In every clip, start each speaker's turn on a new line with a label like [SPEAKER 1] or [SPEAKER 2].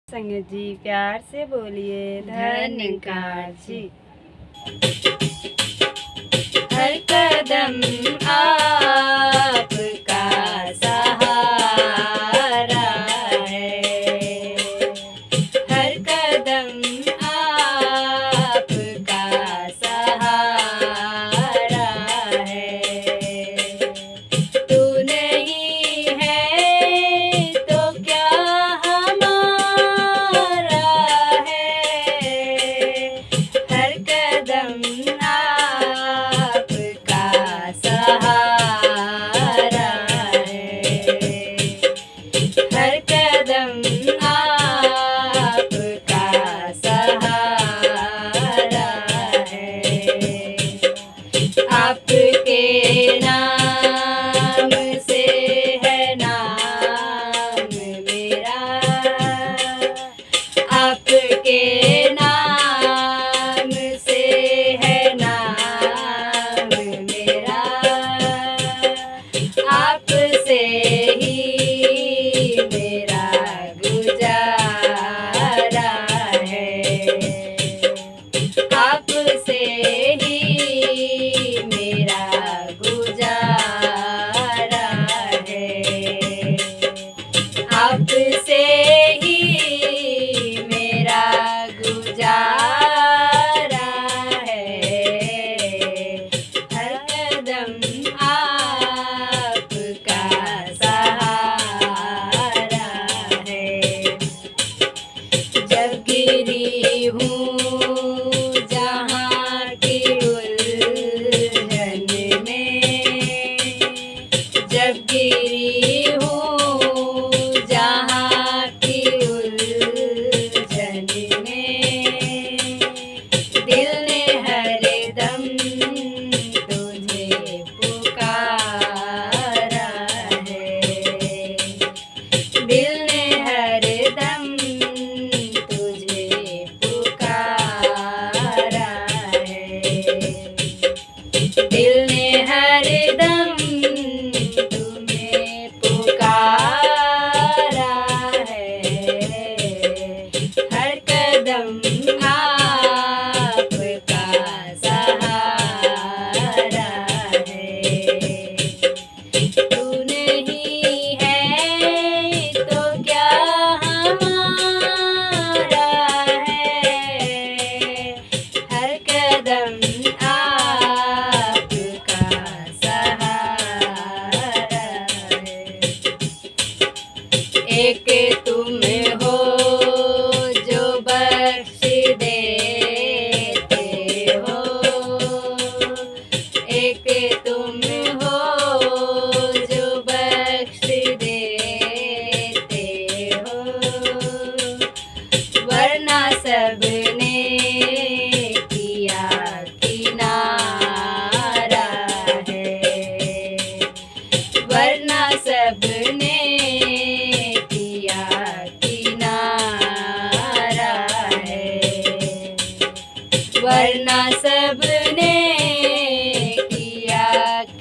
[SPEAKER 1] संगत जी प्यार से बोलिए धन्यकार जी। हर कदम आपका सहारा है, हर कदम आपका सहारा है। तू नहीं है तो क्या हमारा है, हर कदम आपका सहारा है, हर कदम आपका सहारा है। आपके नाम से है नाम मेरा, आपके नाम से है नाम मेरा, आपसे ही मेरा गुजारा है, आपसे ही मेरा गुजारा है, आपसे ही मेरा गुजारा है। हर कदम आपका सहारा है। जब गिरी हूँ जहाँ की उलझन में, जब गिरी हूँ जहाँ की उलझन में, दिल ने हरदम तुझे पुकारा है, दिल ने हरदम तुझे पुकारा है, दिल ने हरदम तुम्हें पुकारा है। हर कदम आपका सहारा है। तू नहीं है तो क्या हमारा है, हर कदम आपका सहारा है। एक तुम हो जो बख्श देते हो, एक तुम हो जो बख्श देते हो, वरना सबने किया किनारा है, वरना सबने किया किनारा है, वरना सबने किया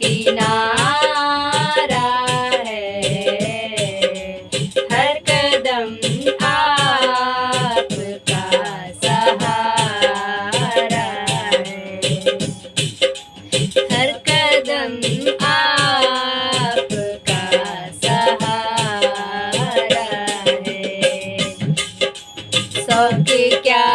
[SPEAKER 1] किनारा है। हर कदम आपका सहारा है, हर कदम आपका सहारा है। शौक क्या